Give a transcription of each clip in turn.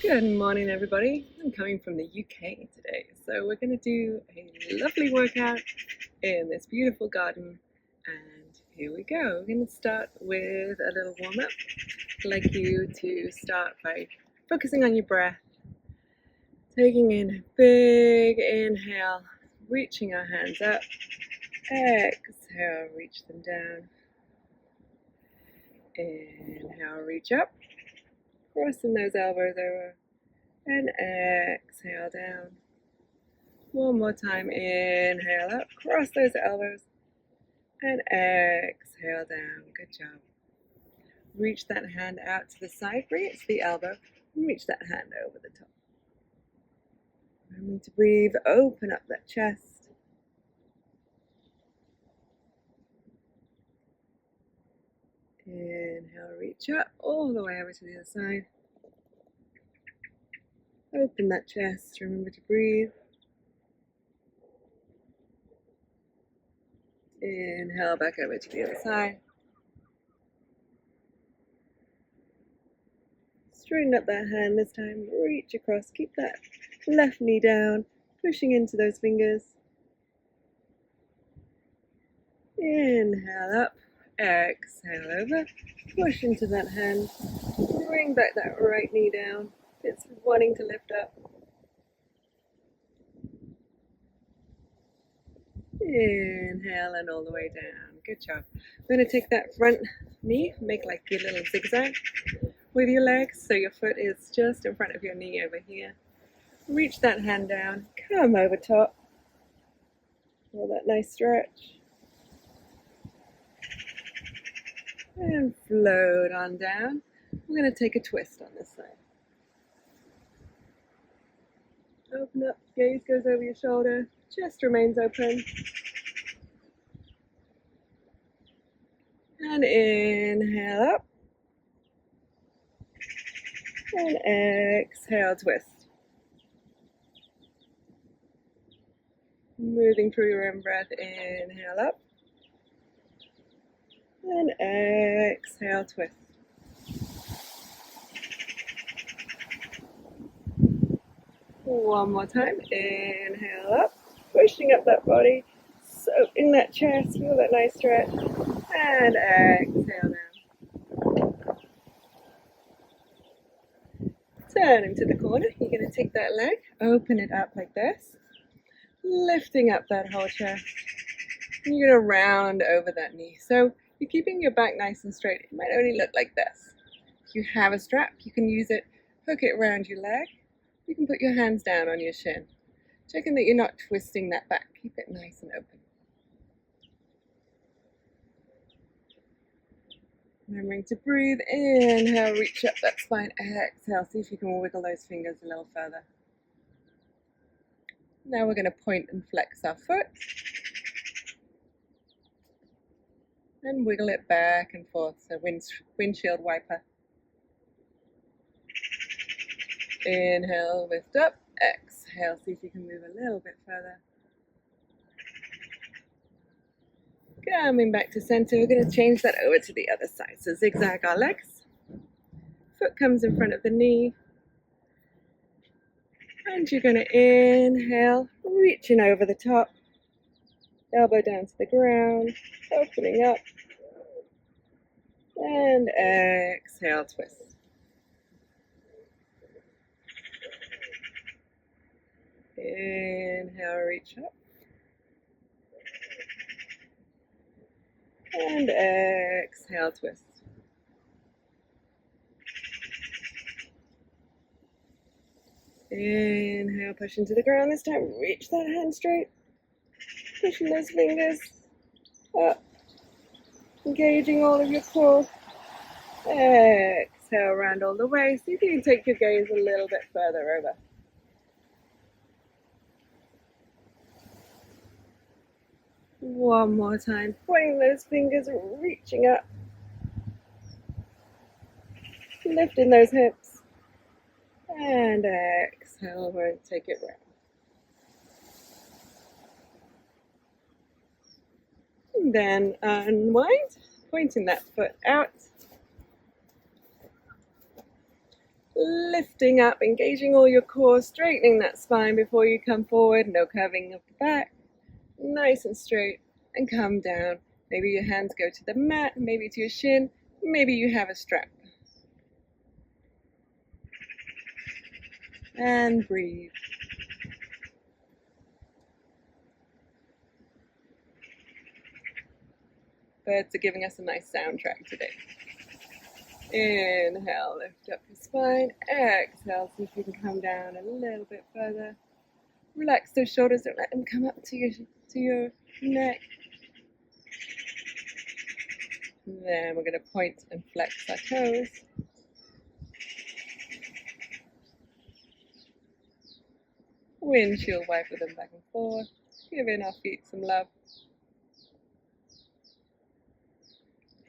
Good morning, everybody. I'm coming from the UK today, so we're going to do a lovely workout in this beautiful garden. And here we go. We're going to start with a little warm up. I'd like you to start by focusing on your breath, taking in a big inhale, reaching our hands up. Exhale, reach them down. Inhale, reach up, crossing those elbows over. And exhale down. One more time, inhale up, cross those elbows, and exhale down. Good job. Reach that hand out to the side, reach the elbow, and reach that hand over the top. Remember to breathe, open up that chest. Inhale, reach up, all the way over to the other side. Open that chest, remember to breathe. Inhale, back over to the other side. Straighten up that hand this time, reach across, keep that left knee down, pushing into those fingers. Inhale up, exhale over, push into that hand, bring back that right knee down. It's wanting to lift up. Inhale and all the way down. Good job. We're going to take that front knee, make like your little zigzag with your legs, so your foot is just in front of your knee over here. Reach that hand down, come over top. Feel that nice stretch. And float on down. We're going to take a twist on this side. Open up, gaze goes over your shoulder, chest remains open. And inhale up. And exhale, twist. Moving through your own breath, inhale up. And exhale, twist. One more time, inhale up, pushing up that body, soaking that chest, feel that nice stretch, and exhale down. Turning to the corner, you're going to take that leg, open it up like this, lifting up that whole chest, and you're going to round over that knee. So you're keeping your back nice and straight. It might only look like this. If you have a strap, you can use it, hook it around your leg. You can put your hands down on your shin, checking that you're not twisting that back. Keep it nice and open. Remembering to breathe, inhale, reach up that spine, exhale, see if you can wiggle those fingers a little further. Now we're going to point and flex our foot, and wiggle it back and forth, so windshield wiper. Inhale, lift up, exhale, see if you can move a little bit further. Coming back to center, we're going to change that over to the other side. So zigzag our legs, foot comes in front of the knee, and you're going to inhale, reaching over the top, elbow down to the ground, opening up, and exhale, twist. Inhale, reach up. And exhale, twist. Inhale, push into the ground this time. Reach that hand straight. Pushing those fingers up. Engaging all of your core. Exhale, round all the way. See if you can take your gaze a little bit further over. One more time, pointing those fingers, reaching up, lifting those hips, and exhale, we're going to take it round. And then unwind, pointing that foot out, Lifting up, engaging all your core, straightening that spine before you come forward, no curving of the back, nice and straight, and come down. Maybe your hands go to the mat, maybe to your shin, maybe you have a strap. And breathe. Birds are giving us a nice soundtrack today. Inhale, lift up your spine. Exhale, see if you can come down a little bit further. Relax those shoulders, don't let them come up to your neck. Then we're going to point and flex our toes. Windshield wiper them back and forth, giving our feet some love.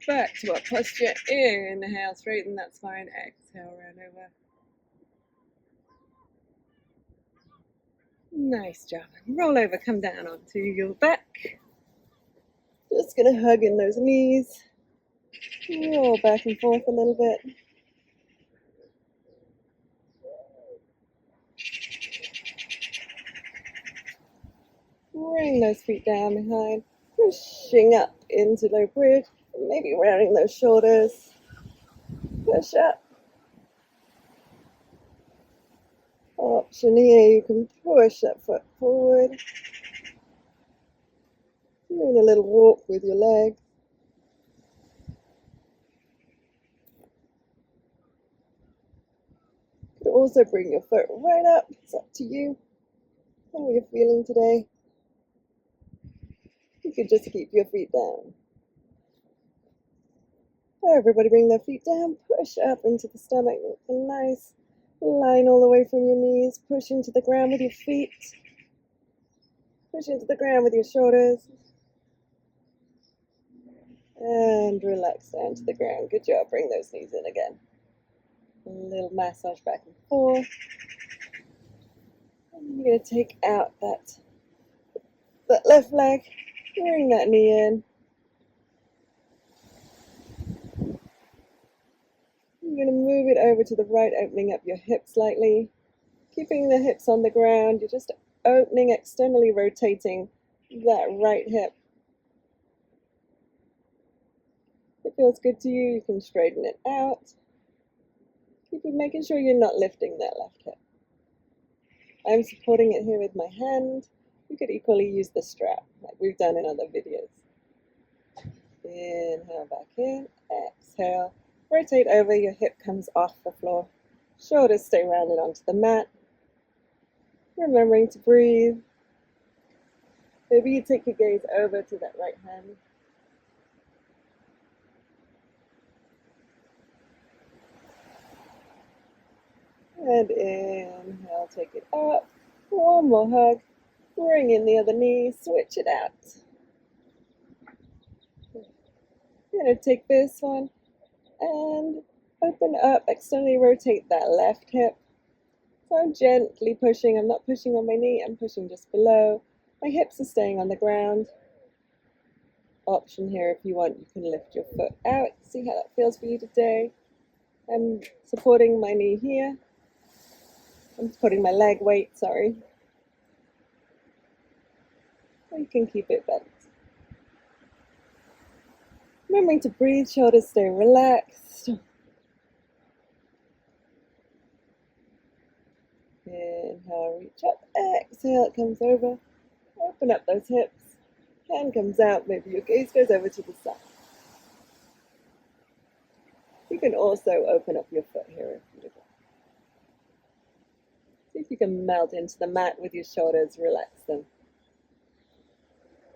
Back to our posture. Inhale, straighten that spine. Exhale, round over. Nice job. Roll over, come down onto your back. Just going to hug in those knees. Roll back and forth a little bit. Bring those feet down behind. Pushing up into low bridge. Maybe rounding those shoulders. Push up. Option here, you can push that foot forward. Doing a little walk with your leg. You could also bring your foot right up. It's up to you. How you're feeling today. You could just keep your feet down. Everybody bring their feet down. Push up into the stomach. A nice line all the way from your knees. Push into the ground with your feet. Push into the ground with your shoulders. And relax down to the ground. Good job. Bring those knees in again. A little massage back and forth. And you're going to take out that left leg. Bring that knee in. You're going to move it over to the right, opening up your hips slightly. Keeping the hips on the ground. You're just opening, externally rotating that right hip. If it feels good to you, you can straighten it out. Keep making sure you're not lifting that left hip. I'm supporting it here with my hand. You could equally use the strap, like we've done in other videos. Inhale back in, exhale. Rotate over, your hip comes off the floor. Shoulders stay rounded onto the mat. Remembering to breathe. Maybe you take your gaze over to that right hand. And inhale, take it up. One more hug. Bring in the other knee, switch it out. You're going to take this one and open up, externally rotate that left hip. So I'm gently pushing. I'm not pushing on my knee, I'm pushing just below. My hips are staying on the ground. Option here, if you want, you can lift your foot out. See how that feels for you today. I'm supporting my knee here. I'm putting my leg weight, sorry. Or you can keep it bent. Remembering to breathe, shoulders stay relaxed. Inhale, reach up. Exhale, it comes over. Open up those hips. Hand comes out, maybe your gaze goes over to the side. You can also open up your foot here if you like. See if you can melt into the mat with your shoulders, relax them.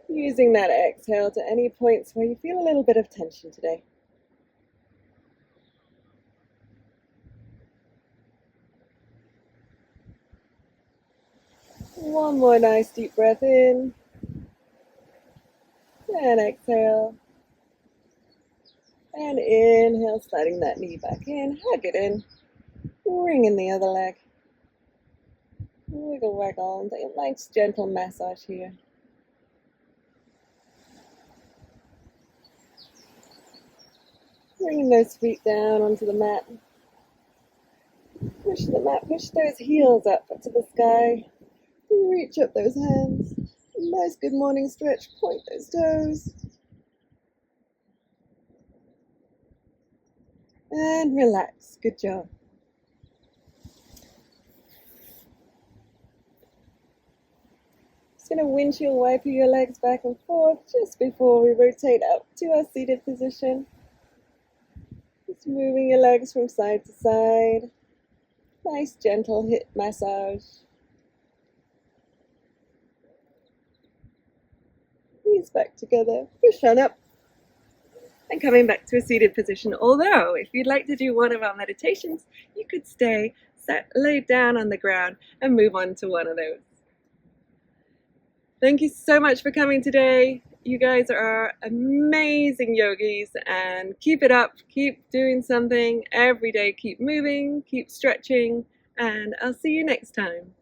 Using that exhale to any points where you feel a little bit of tension today. One more nice deep breath in. And exhale. And inhale, sliding that knee back in. Hug it in. Bring in the other leg. Wiggle, waggle, and take a nice gentle massage here. Bringing those feet down onto the mat. Push the mat, push those heels up to the sky. Reach up those hands. Nice good morning stretch. Point those toes. And relax. Good job. Just going to windshield wiper your legs back and forth just before we rotate up to our seated position. Just moving your legs from side to side. Nice gentle hip massage. Knees back together. Push on up. And coming back to a seated position. Although, if you'd like to do one of our meditations, you could stay laid down on the ground and move on to one of those. Thank you so much for coming today. You guys are amazing yogis, and keep it up. Keep doing something every day. Keep moving, keep stretching, and I'll see you next time.